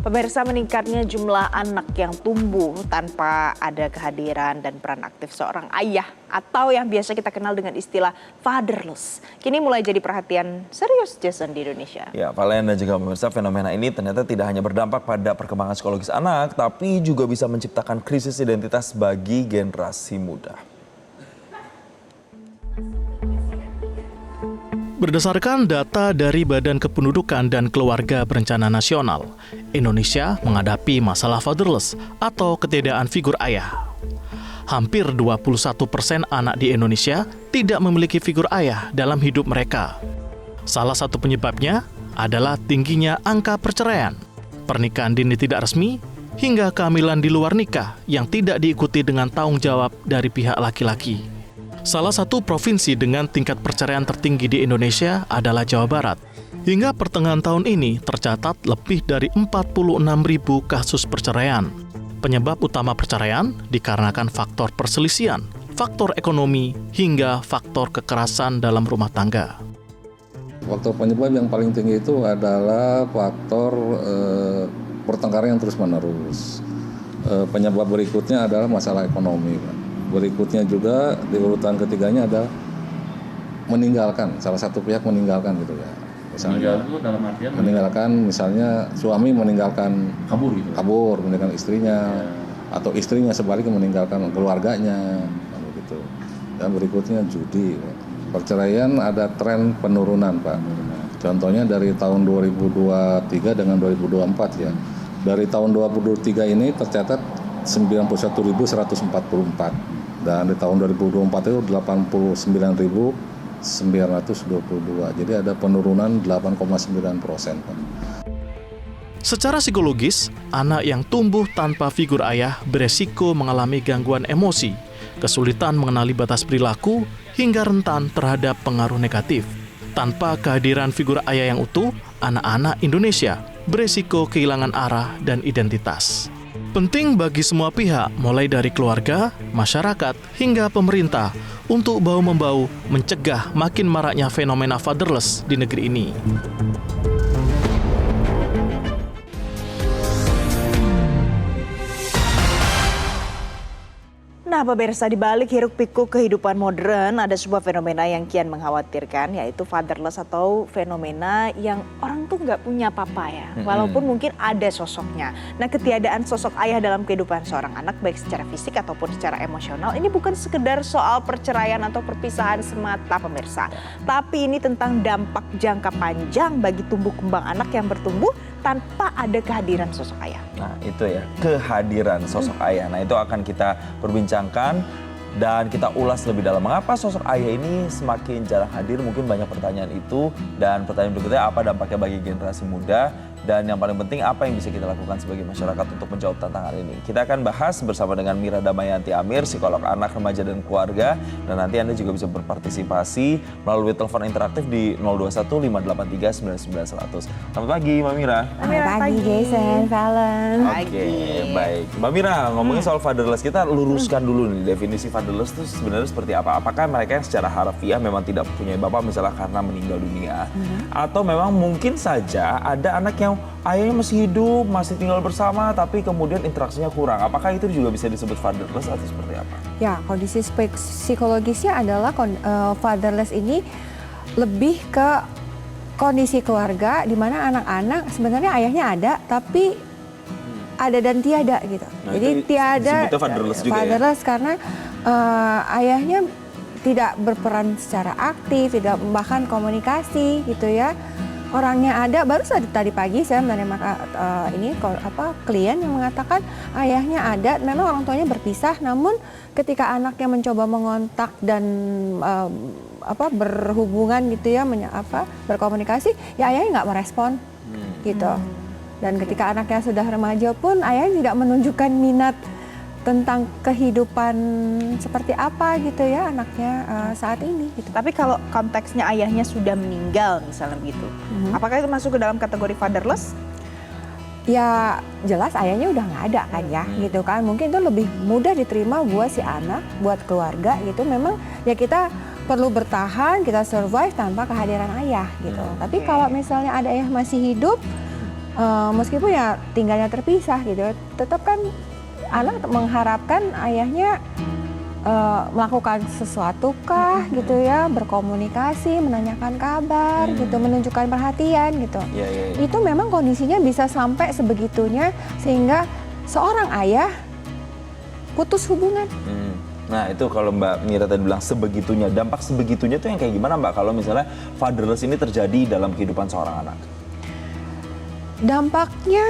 Pemirsa, meningkatnya jumlah anak yang tumbuh tanpa ada kehadiran dan peran aktif seorang ayah atau yang biasa kita kenal dengan istilah fatherless, kini mulai jadi perhatian serius Jason di Indonesia. Ya, Valen dan juga pemirsa, fenomena ini ternyata tidak hanya berdampak pada perkembangan psikologis anak, tapi juga bisa menciptakan krisis identitas bagi generasi muda. Berdasarkan data dari Badan Kependudukan dan Keluarga Berencana Nasional, Indonesia menghadapi masalah fatherless atau ketiadaan figur ayah. Hampir 21% anak di Indonesia tidak memiliki figur ayah dalam hidup mereka. Salah satu penyebabnya adalah tingginya angka perceraian, pernikahan dini tidak resmi, hingga kehamilan di luar nikah yang tidak diikuti dengan tanggung jawab dari pihak laki-laki. Salah satu provinsi dengan tingkat perceraian tertinggi di Indonesia adalah Jawa Barat. Hingga pertengahan tahun ini tercatat lebih dari 46.000 kasus perceraian. Penyebab utama perceraian dikarenakan faktor perselisihan, faktor ekonomi, hingga faktor kekerasan dalam rumah tangga. Faktor penyebab yang paling tinggi itu adalah faktor pertengkaran yang terus-menerus. Penyebab berikutnya adalah masalah ekonomi, Pak. Berikutnya juga di urutan ketiganya ada meninggalkan, salah satu pihak meninggalkan gitu ya. Misalnya dalam artian meninggalkan, misalnya suami meninggalkan kabur meninggalkan istrinya, atau istrinya sebaliknya meninggalkan keluarganya gitu. Dan berikutnya judi. Perceraian ada tren penurunan, Pak. Contohnya dari tahun 2023 dengan 2024 ya. Dari tahun 2023 ini tercatat 91.144. Dan di tahun 2024 itu 89.922. Jadi ada penurunan 8,9%. Secara psikologis, anak yang tumbuh tanpa figur ayah beresiko mengalami gangguan emosi, kesulitan mengenali batas perilaku, hingga rentan terhadap pengaruh negatif. Tanpa kehadiran figur ayah yang utuh, anak-anak Indonesia beresiko kehilangan arah dan identitas. Penting bagi semua pihak, mulai dari keluarga, masyarakat, hingga pemerintah, untuk bahu-membahu mencegah makin maraknya fenomena fatherless di negeri ini. Nah, pemirsa, di balik hiruk-pikuk kehidupan modern ada sebuah fenomena yang kian mengkhawatirkan, yaitu fatherless atau fenomena yang orang tuh nggak punya papa ya, walaupun mungkin ada sosoknya. Nah, ketiadaan sosok ayah dalam kehidupan seorang anak baik secara fisik ataupun secara emosional ini bukan sekedar soal perceraian atau perpisahan semata, pemirsa. Tapi ini tentang dampak jangka panjang bagi tumbuh kembang anak yang bertumbuh tanpa ada kehadiran sosok ayah. Nah, itu ya, kehadiran sosok ayah. Nah, itu akan kita perbincangkan dan kita ulas lebih dalam. Mengapa sosok ayah ini semakin jarang hadir? Mungkin banyak pertanyaan itu. Dan pertanyaan berikutnya, apa dampaknya bagi generasi muda? Dan yang paling penting, apa yang bisa kita lakukan sebagai masyarakat untuk menjawab tantangan ini? Kita akan bahas bersama dengan Mira Damayanti Amir, psikolog anak, remaja, dan keluarga. Dan nanti Anda juga bisa berpartisipasi melalui telepon interaktif di 021-583-99100. Selamat pagi, Mbak Mira. Selamat pagi, Jason, Valen. Oke, baik. Mbak Mira, ngomongin soal fatherless, kita luruskan dulu nih, definisi fatherless itu sebenarnya seperti apa? Apakah mereka yang secara harfiah memang tidak punya bapak misalnya karena meninggal dunia? Atau memang mungkin saja ada anak yang ayahnya masih hidup, masih tinggal bersama, tapi kemudian interaksinya kurang. Apakah itu juga bisa disebut fatherless atau seperti apa? Ya, kondisi psikologisnya adalah fatherless ini lebih ke kondisi keluarga di mana anak-anak sebenarnya ayahnya ada, tapi ada dan tiada gitu. Nah, jadi tiada fatherless juga fatherless ya? Karena ayahnya tidak berperan secara aktif, tidak bahkan komunikasi gitu ya. Orangnya ada, baru tadi pagi saya menerima klien yang mengatakan ayahnya ada, memang orang tuanya berpisah, namun ketika anaknya mencoba mengontak dan berhubungan gitu ya, berkomunikasi, ya ayahnya nggak merespon gitu. Dan ketika anaknya sudah remaja pun ayahnya tidak menunjukkan minat tentang kehidupan seperti apa gitu ya anaknya saat ini gitu. Tapi kalau konteksnya ayahnya sudah meninggal misalnya begitu, apakah itu masuk ke dalam kategori fatherless? Ya jelas ayahnya udah nggak ada kan ya gitu kan. Mungkin itu lebih mudah diterima buat si anak, buat keluarga gitu. Memang ya kita perlu bertahan, kita survive tanpa kehadiran ayah gitu. Tapi kalau misalnya ada ayah masih hidup, meskipun ya tinggalnya terpisah gitu, tetap kan anak mengharapkan ayahnya melakukan sesuatu kah gitu ya, berkomunikasi, menanyakan kabar gitu, menunjukkan perhatian gitu. Itu memang kondisinya bisa sampai sebegitunya sehingga seorang ayah putus hubungan. Nah itu kalau Mbak Mira tadi bilang sebegitunya, dampak sebegitunya itu yang kayak gimana Mbak kalau misalnya fatherless ini terjadi dalam kehidupan seorang anak? Dampaknya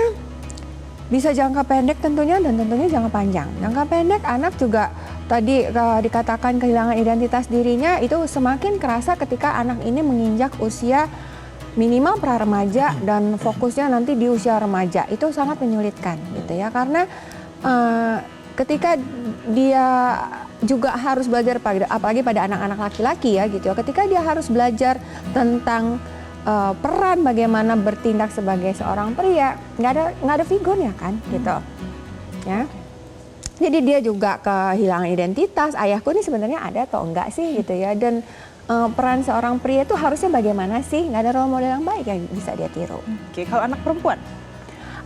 bisa jangka pendek tentunya dan tentunya jangka panjang. Jangka pendek anak juga tadi dikatakan kehilangan identitas dirinya itu semakin kerasa ketika anak ini menginjak usia minimal pra-remaja dan fokusnya nanti di usia remaja. Itu sangat menyulitkan gitu ya, karena ketika dia juga harus belajar apalagi pada anak-anak laki-laki ya gitu ya, ketika dia harus belajar tentang peran bagaimana bertindak sebagai seorang pria, nggak ada figurnya kan gitu ya. Jadi dia juga kehilangan identitas, ayahku ini sebenarnya ada atau enggak sih gitu ya, dan peran seorang pria itu harusnya bagaimana sih, nggak ada role model yang baik yang bisa dia tiru. Oke, kalau anak perempuan?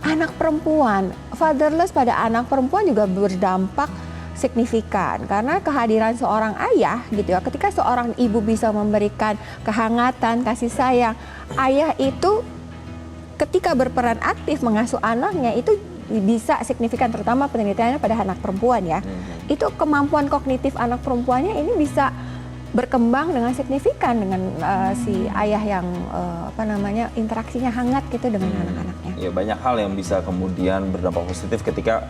Anak perempuan, fatherless pada anak perempuan juga berdampak signifikan karena kehadiran seorang ayah gitu ya, ketika seorang ibu bisa memberikan kehangatan, kasih sayang, ayah itu ketika berperan aktif mengasuh anaknya itu bisa signifikan, terutama penelitiannya pada anak perempuan ya. Itu kemampuan kognitif anak perempuannya ini bisa berkembang dengan signifikan dengan si ayah yang interaksinya hangat gitu dengan anak-anaknya. Ya banyak hal yang bisa kemudian berdampak positif ketika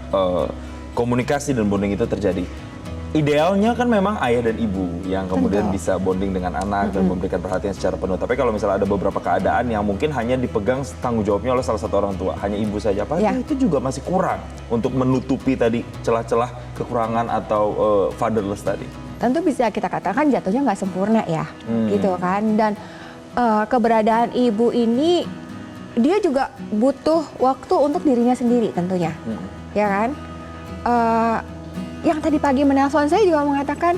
komunikasi dan bonding itu terjadi. Idealnya kan memang ayah dan ibu yang kemudian bisa bonding dengan anak dan memberikan perhatian secara penuh. Tapi kalau misalnya ada beberapa keadaan yang mungkin hanya dipegang tanggung jawabnya oleh salah satu orang tua, hanya ibu saja, itu juga masih kurang untuk menutupi tadi celah-celah kekurangan atau fatherless tadi. Tentu bisa kita katakan jatuhnya nggak sempurna ya, gitu kan. Dan keberadaan ibu ini dia juga butuh waktu untuk dirinya sendiri tentunya, ya kan. Yang tadi pagi menelpon saya juga mengatakan,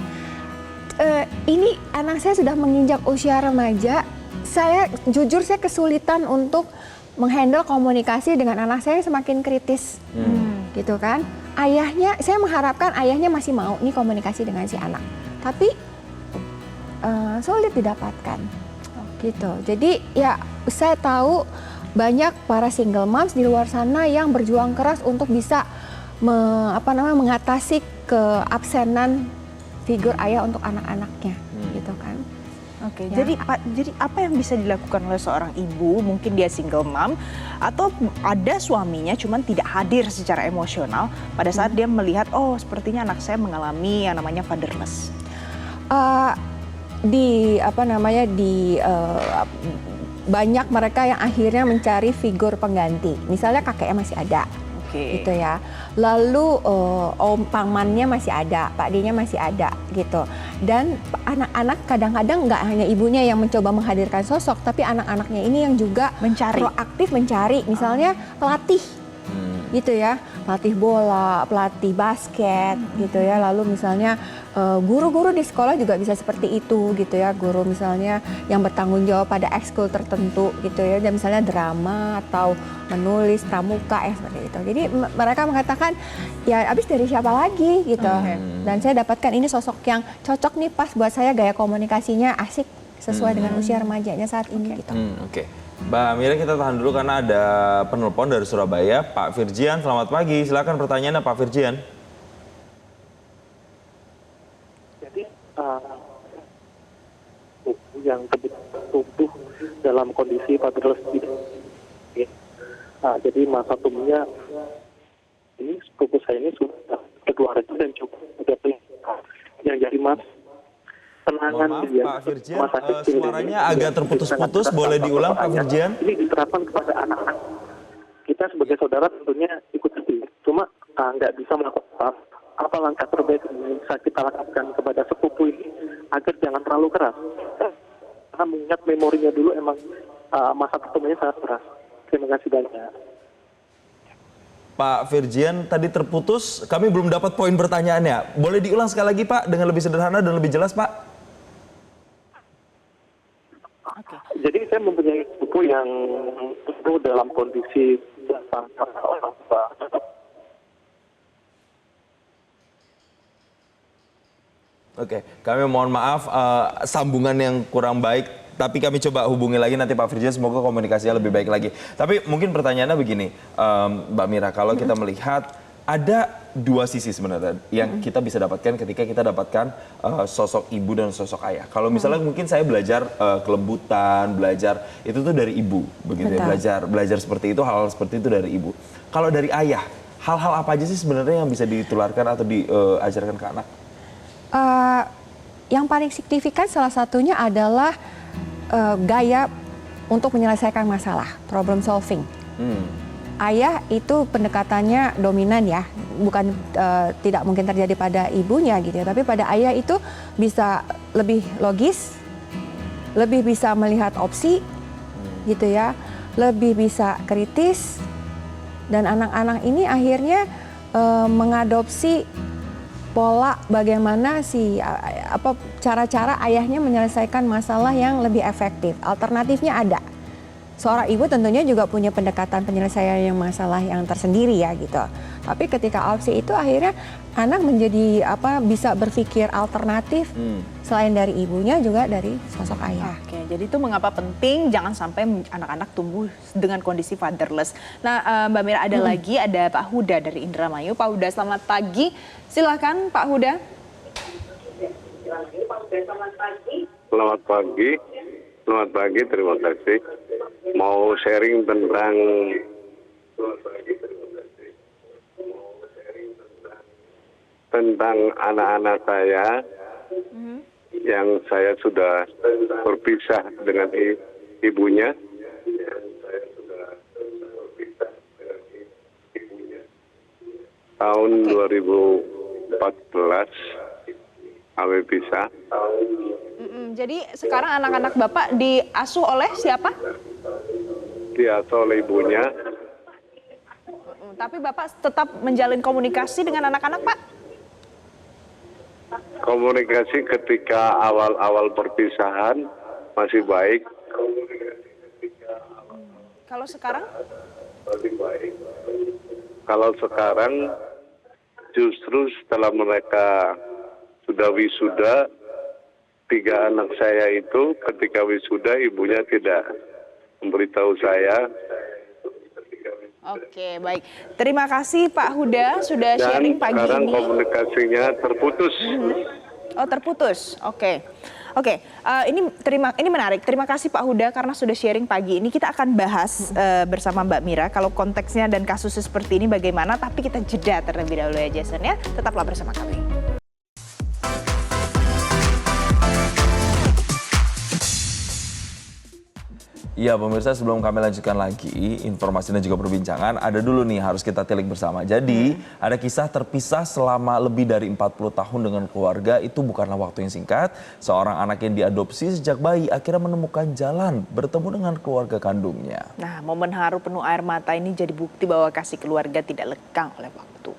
ini anak saya sudah menginjak usia remaja, saya jujur saya kesulitan untuk menghandle komunikasi dengan anak saya yang semakin kritis, gitu kan. Ayahnya, saya mengharapkan ayahnya masih mau nih komunikasi dengan si anak, tapi sulit didapatkan, gitu. Jadi ya saya tahu banyak para single moms di luar sana yang berjuang keras untuk bisa mengatasi keabsenan figur ayah untuk anak-anaknya, gitu kan. Oke, jadi apa yang bisa dilakukan oleh seorang ibu, mungkin dia single mom atau ada suaminya cuman tidak hadir secara emosional pada saat dia melihat sepertinya anak saya mengalami yang namanya fatherless. Banyak mereka yang akhirnya mencari figur pengganti. Misalnya kakeknya masih ada. Gitu ya. Lalu pamannya masih ada, Pak D-nya masih ada gitu. Dan anak-anak kadang-kadang nggak hanya ibunya yang mencoba menghadirkan sosok, tapi anak-anaknya ini yang juga proaktif mencari, misalnya pelatih gitu ya, pelatih bola, pelatih basket gitu ya. Lalu misalnya guru-guru di sekolah juga bisa seperti itu gitu ya, guru misalnya yang bertanggung jawab pada ekskul tertentu gitu ya, dan misalnya drama atau menulis pramuka seperti itu. Jadi mereka mengatakan ya abis dari siapa lagi gitu. Dan saya dapatkan ini sosok yang cocok nih, pas buat saya, gaya komunikasinya asik sesuai dengan usia remajanya saat ini gitu. Mbak Mira, kita tahan dulu karena ada penelpon dari Surabaya, Pak Virjian. Selamat pagi, silakan pertanyaannya Pak Virjian. Jadi yang tumbuh dalam kondisi fatherless jadi masa tumbuhnya ini sepupu saya ini sudah keluarga dan cukup udah yang jadi penangan dia. Pak Virjian, suaranya agak terputus-putus, boleh diulang Pak Virjian? Ini diterapkan kepada anak-anak. Kita sebagai saudara tentunya ikut sedih, cuma nggak bisa melakukan apa langkah terbaik yang bisa kita lakukan kepada sepupu ini agar jangan terlalu keras. Karena mengingat memorinya dulu emang masa ketemunya sangat keras. Terima kasih banyak. Pak Virjian tadi terputus, kami belum dapat poin pertanyaannya. Boleh diulang sekali lagi Pak, dengan lebih sederhana dan lebih jelas Pak? Jadi saya mempunyai buku yang itu dalam kondisi tanpa orang tua. Oke, kami mohon maaf sambungan yang kurang baik, tapi kami coba hubungi lagi nanti Pak Firjan, semoga komunikasinya lebih baik lagi. Tapi mungkin pertanyaannya begini, Mbak Mira, kalau kita melihat ada dua sisi sebenarnya yang kita bisa dapatkan ketika kita dapatkan sosok ibu dan sosok ayah. Kalau misalnya mungkin saya belajar kelembutan, belajar itu tuh dari ibu, begitu ya, belajar seperti itu, hal-hal seperti itu dari ibu. Kalau dari ayah, hal-hal apa aja sih sebenarnya yang bisa ditularkan atau diajarkan ke anak? Yang paling signifikan salah satunya adalah gaya untuk menyelesaikan masalah, problem solving. Ayah itu pendekatannya dominan ya, bukan tidak mungkin terjadi pada ibunya gitu ya, tapi pada ayah itu bisa lebih logis, lebih bisa melihat opsi gitu ya, lebih bisa kritis, dan anak-anak ini akhirnya mengadopsi pola bagaimana cara-cara ayahnya menyelesaikan masalah yang lebih efektif. Alternatifnya ada. Seorang ibu tentunya juga punya pendekatan penyelesaian yang masalah yang tersendiri ya gitu. Tapi ketika opsi itu akhirnya anak menjadi bisa berpikir alternatif selain dari ibunya juga dari sosok ayah. Oke, jadi itu mengapa penting jangan sampai anak-anak tumbuh dengan kondisi fatherless. Nah, Mbak Mira ada lagi, ada Pak Huda dari Indramayu. Pak Huda, selamat pagi. Silakan Pak Huda. Selamat pagi, terima kasih. Mau sharing tentang anak-anak saya yang saya sudah berpisah dengan ibunya. Tahun 2014 kami pisah. Jadi sekarang anak-anak Bapak diasuh oleh siapa? Diasuh oleh ibunya. Tapi Bapak tetap menjalin komunikasi dengan anak-anak, Pak? Komunikasi ketika awal-awal perpisahan masih baik. Kalau sekarang? Kalau sekarang justru setelah mereka sudah wisuda, 3 anak saya itu ketika wisuda ibunya tidak memberitahu saya. Oke, baik. Terima kasih Pak Huda sudah sharing pagi ini. Dan sekarang komunikasinya terputus. Oh, terputus. Oke. Ini menarik. Terima kasih Pak Huda karena sudah sharing pagi ini. Kita akan bahas bersama Mbak Mira kalau konteksnya dan kasusnya seperti ini bagaimana. Tapi kita jeda terlebih dahulu ya Jason ya. Tetaplah bersama kami. Iya pemirsa, sebelum kami lanjutkan lagi informasi dan juga perbincangan, ada dulu nih harus kita tilik bersama. Jadi ada kisah terpisah selama lebih dari 40 tahun dengan keluarga, itu bukanlah waktu yang singkat. Seorang anak yang diadopsi sejak bayi akhirnya menemukan jalan bertemu dengan keluarga kandungnya. Nah, momen haru penuh air mata ini jadi bukti bahwa kasih keluarga tidak lekang oleh waktu.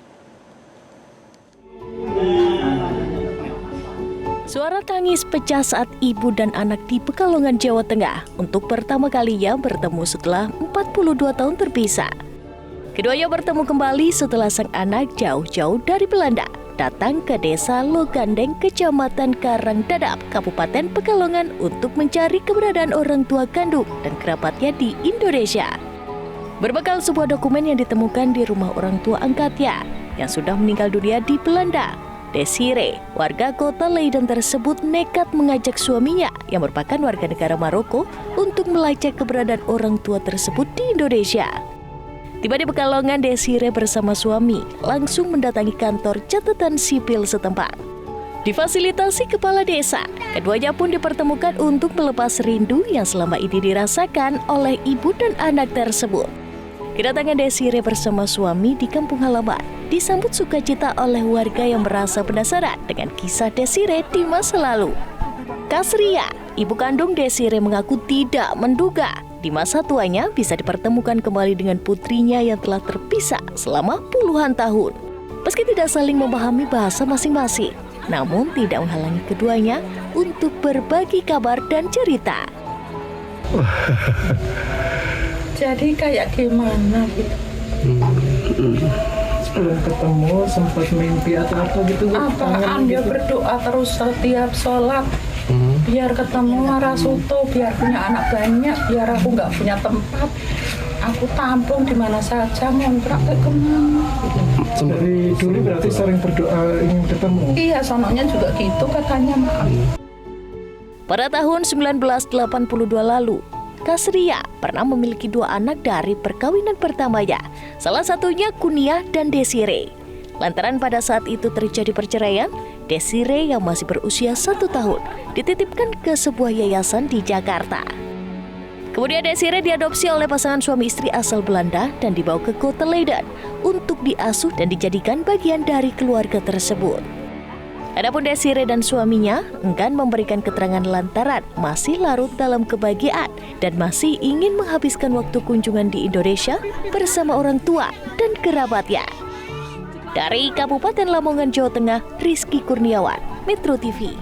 Suara tangis pecah saat ibu dan anak di Pekalongan, Jawa Tengah untuk pertama kalinya bertemu setelah 42 tahun terpisah. Keduanya bertemu kembali setelah sang anak jauh-jauh dari Belanda datang ke desa Logandeng, Kecamatan Karangdadap, Kabupaten Pekalongan untuk mencari keberadaan orang tua kandung dan kerabatnya di Indonesia. Berbekal sebuah dokumen yang ditemukan di rumah orang tua angkatnya yang sudah meninggal dunia di Belanda, Desire, warga kota Leiden tersebut nekat mengajak suaminya yang merupakan warga negara Maroko untuk melacak keberadaan orang tua tersebut di Indonesia. Tiba di Pekalongan, Desire bersama suami langsung mendatangi kantor catatan sipil setempat. Difasilitasi kepala desa, keduanya pun dipertemukan untuk melepas rindu yang selama ini dirasakan oleh ibu dan anak tersebut. Kedatangan Desire bersama suami di kampung halaman disambut sukacita oleh warga yang merasa penasaran dengan kisah Desire di masa lalu. Kasria, ibu kandung Desire, mengaku tidak menduga di masa tuanya bisa dipertemukan kembali dengan putrinya yang telah terpisah selama puluhan tahun. Meski tidak saling memahami bahasa masing-masing, namun tidak menghalangi keduanya untuk berbagi kabar dan cerita. jadi kayak gimana gitu. Sebelum ketemu sempat mimpi atau apa gitu? Apaan dia berdoa terus setiap sholat. Biar ketemu Marasuto, biar punya anak banyak, biar aku nggak punya tempat. Aku tampung di mana saja, ngontrak ke kemana. Gitu. Dari dulu berarti sering berdoa ingin ketemu? Iya, sononya juga gitu katanya, maaf. Pada tahun 1982 lalu, Kasria pernah memiliki 2 anak dari perkawinan pertamanya, salah satunya Kunia dan Desire. Lantaran pada saat itu terjadi perceraian, Desire yang masih berusia 1 tahun dititipkan ke sebuah yayasan di Jakarta. Kemudian Desire diadopsi oleh pasangan suami istri asal Belanda dan dibawa ke kota Leiden untuk diasuh dan dijadikan bagian dari keluarga tersebut. Adapun Desire dan suaminya enggan memberikan keterangan lantaran masih larut dalam kebahagiaan dan masih ingin menghabiskan waktu kunjungan di Indonesia bersama orang tua dan kerabatnya. Dari Kabupaten Lamongan, Jawa Tengah, Rizky Kurniawan, Metro TV.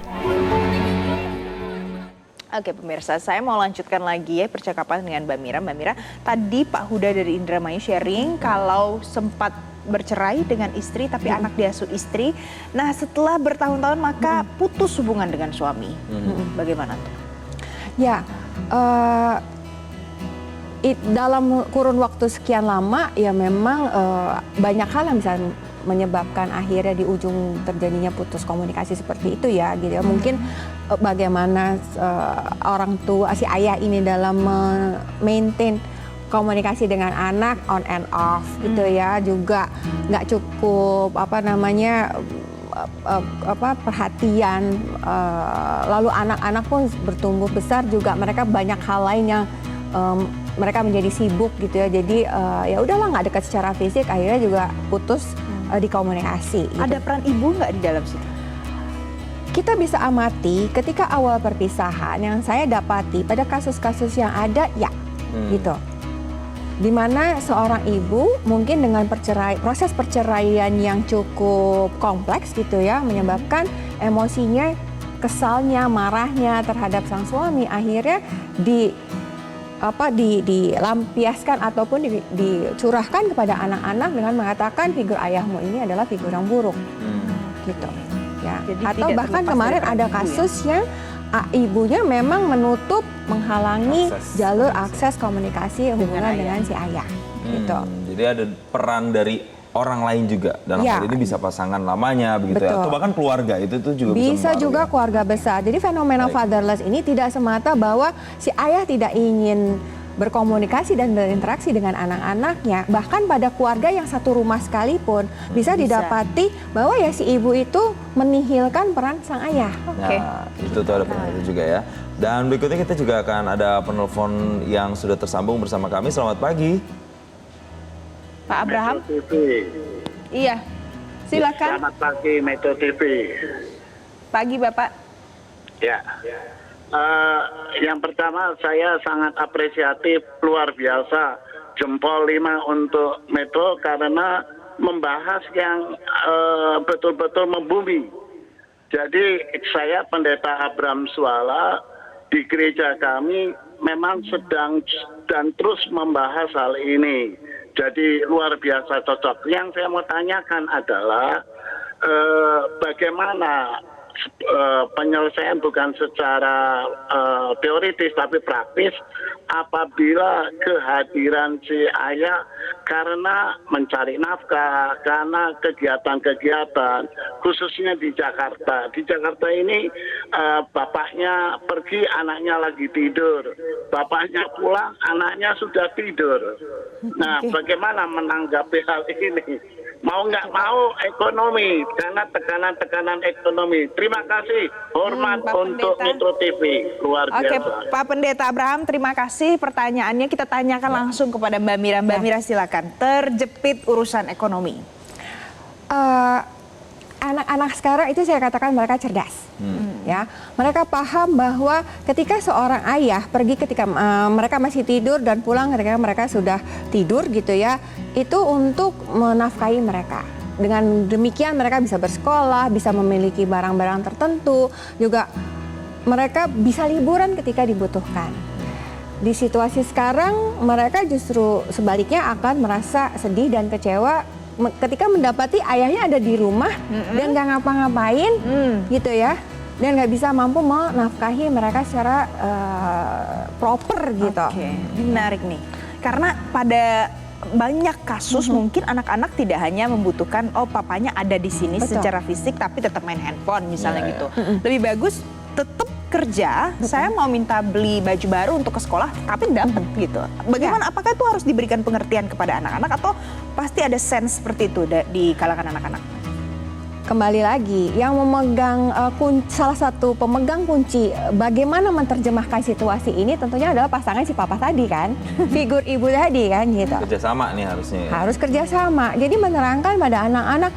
Oke pemirsa, saya mau lanjutkan lagi ya percakapan dengan Mbak Mira. Mbak Mira, tadi Pak Huda dari Indramayu sharing kalau sempat bercerai dengan istri tapi anak diasuh istri. Nah setelah bertahun-tahun maka putus hubungan dengan suami. Bagaimana tuh? Ya, dalam kurun waktu sekian lama ya memang banyak hal yang bisa menyebabkan akhirnya di ujung terjadinya putus komunikasi seperti itu ya gitu ya. Mungkin bagaimana orang tua si ayah ini dalam maintain komunikasi dengan anak on and off gitu ya, juga nggak cukup perhatian, lalu anak-anak pun bertumbuh besar juga mereka banyak hal lain yang mereka menjadi sibuk gitu ya, jadi ya udahlah nggak dekat secara fisik, akhirnya juga putus di komunikasi. Gitu. Ada peran ibu nggak di dalam situ? Kita bisa amati ketika awal perpisahan yang saya dapati pada kasus-kasus yang ada ya gitu. Dimana seorang ibu mungkin dengan proses perceraian yang cukup kompleks gitu ya, menyebabkan emosinya, kesalnya, marahnya terhadap sang suami akhirnya dilampiaskan ataupun dicurahkan kepada anak-anak dengan mengatakan figur ayahmu ini adalah figur yang buruk gitu ya. Jadi atau bahkan kemarin ada kasus yang ibunya memang menutup, menghalangi jalur akses komunikasi hubungan dengan si ayah gitu. Jadi ada peran dari orang lain juga dalam hal ini, bisa pasangan lamanya begitu ya, atau bahkan keluarga itu tuh juga bisa juga keluarga besar. Jadi fenomena fatherless ini tidak semata bahwa si ayah tidak ingin berkomunikasi dan berinteraksi dengan anak-anaknya, bahkan pada keluarga yang satu rumah sekalipun bisa didapati bahwa ya si ibu itu menihilkan peran sang ayah. Nah, itu tuh ada peran itu juga ya. Dan berikutnya kita juga akan ada penelpon yang sudah tersambung bersama kami. Selamat pagi. Pak Abraham? Metro TV. Iya, silakan. Selamat pagi Metro TV. Pagi Bapak. Ya. Yang pertama saya sangat apresiatif, luar biasa, jempol 5 untuk Metro karena membahas yang betul-betul membumi. Jadi saya Pendeta Abraham Suala di gereja kami memang sedang dan terus membahas hal ini. Jadi luar biasa cocok. Yang saya mau tanyakan adalah bagaimana penyelesaian bukan secara teoritis tapi praktis apabila kehadiran si ayah karena mencari nafkah, karena kegiatan-kegiatan khususnya di Jakarta. Di Jakarta ini bapaknya pergi, anaknya lagi tidur. Bapaknya pulang, anaknya sudah tidur. Nah, bagaimana menanggapi hal ini? Mau nggak mau ekonomi, karena tekanan-tekanan ekonomi. Terima kasih, hormat untuk Metro TV, luar biasa. Oke, Pak Pendeta Abraham, terima kasih pertanyaannya. Kita tanyakan langsung kepada Mbak Mira. Mbak Mira silakan, terjepit urusan ekonomi. Anak-anak sekarang itu saya katakan mereka cerdas. Ya, mereka paham bahwa ketika seorang ayah pergi ketika mereka masih tidur dan pulang ketika mereka sudah tidur gitu ya, itu untuk menafkahi mereka. Dengan demikian mereka bisa bersekolah, bisa memiliki barang-barang tertentu, juga mereka bisa liburan ketika dibutuhkan. di situasi sekarang mereka justru sebaliknya akan merasa sedih dan kecewa ketika mendapati ayahnya ada di rumah dan nggak ngapa-ngapain gitu ya, dan nggak bisa mampu menafkahi mereka secara proper gitu. Oke, menarik nih. Karena pada banyak kasus mungkin anak-anak tidak hanya membutuhkan papanya ada di sini secara fisik tapi tetap main handphone misalnya gitu. Lebih bagus tetap kerja, saya mau minta beli baju baru untuk ke sekolah tapi dapat gitu. Bagaimana apakah itu harus diberikan pengertian kepada anak-anak atau pasti ada sense seperti itu di kalangan anak-anak? Kembali lagi, yang memegang salah satu pemegang kunci bagaimana menerjemahkan situasi ini tentunya adalah pasangan si papa tadi kan, figur ibu tadi kan gitu. Kerjasama nih harusnya. Harus kerjasama. Jadi menerangkan pada anak-anak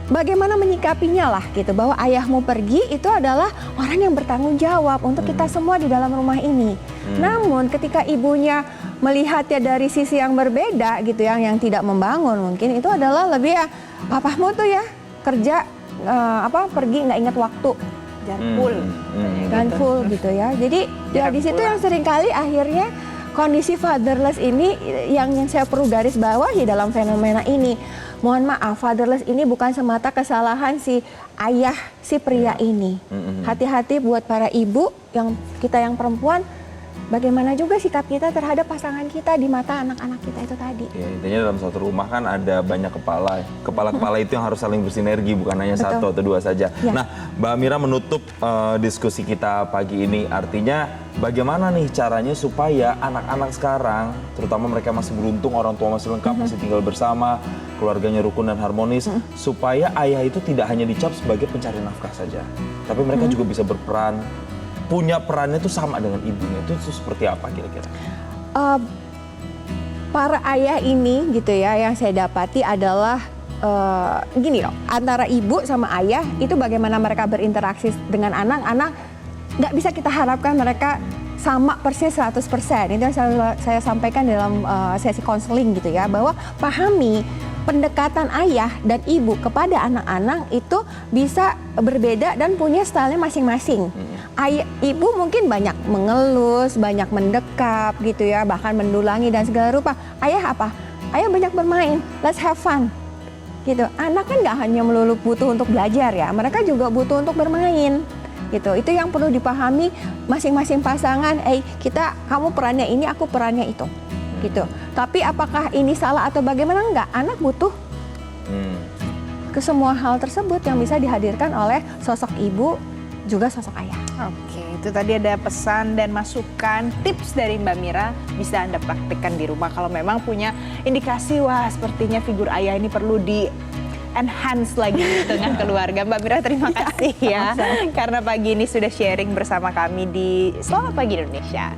bagaimana menyikapinya lah gitu, bahwa ayahmu pergi itu adalah orang yang bertanggung jawab untuk kita semua di dalam rumah ini. Namun ketika ibunya melihatnya dari sisi yang berbeda gitu, yang tidak membangun mungkin, itu adalah lebih papamu tuh ya kerja pergi nggak ingat waktu dan full gitu ya. Jadi ya di situ yang seringkali akhirnya kondisi fatherless ini yang saya perlu garis bawahi dalam fenomena ini. Mohon maaf, fatherless ini bukan semata kesalahan si ayah si pria ini. Hati-hati buat para ibu kita yang perempuan, bagaimana juga sikap kita terhadap pasangan kita di mata anak-anak kita itu tadi. Ya, intinya dalam satu rumah kan ada banyak kepala. Kepala-kepala itu yang harus saling bersinergi, bukan hanya satu atau dua saja. Ya. Nah, Mbak Mira menutup diskusi kita pagi ini, artinya bagaimana nih caranya supaya anak-anak sekarang, terutama mereka masih beruntung, orang tua masih lengkap, masih tinggal bersama, keluarganya rukun dan harmonis, supaya ayah itu tidak hanya dicap sebagai pencari nafkah saja, tapi mereka juga bisa berperan, punya perannya itu sama dengan ibunya. Itu seperti apa kira-kira? Para ayah ini gitu ya, yang saya dapati adalah gini loh, antara ibu sama ayah itu bagaimana mereka berinteraksi dengan anak-anak, nggak bisa kita harapkan mereka sama persis 100%. Itu yang saya sampaikan dalam sesi konseling gitu ya, bahwa pahami pendekatan ayah dan ibu kepada anak-anak itu bisa berbeda dan punya stylenya masing-masing. Ibu mungkin banyak mengelus, banyak mendekap gitu ya, bahkan mendulangi dan segala rupa. Ayah apa? Ayah banyak bermain, let's have fun gitu. Anak kan nggak hanya melulu butuh untuk belajar ya, mereka juga butuh untuk bermain gitu. Itu yang perlu dipahami masing-masing pasangan. Kamu perannya ini, aku perannya itu gitu. Tapi apakah ini salah atau bagaimana? Enggak, anak butuh ke semua hal tersebut yang bisa dihadirkan oleh sosok ibu juga sosok ayah. Oke, itu tadi ada pesan dan masukan, tips dari Mbak Mira bisa Anda praktikkan di rumah kalau memang punya indikasi wah sepertinya figur ayah ini perlu di enhance lagi di tengah keluarga. Mbak Mira terima kasih ya karena pagi ini sudah sharing bersama kami di Selamat Pagi Indonesia.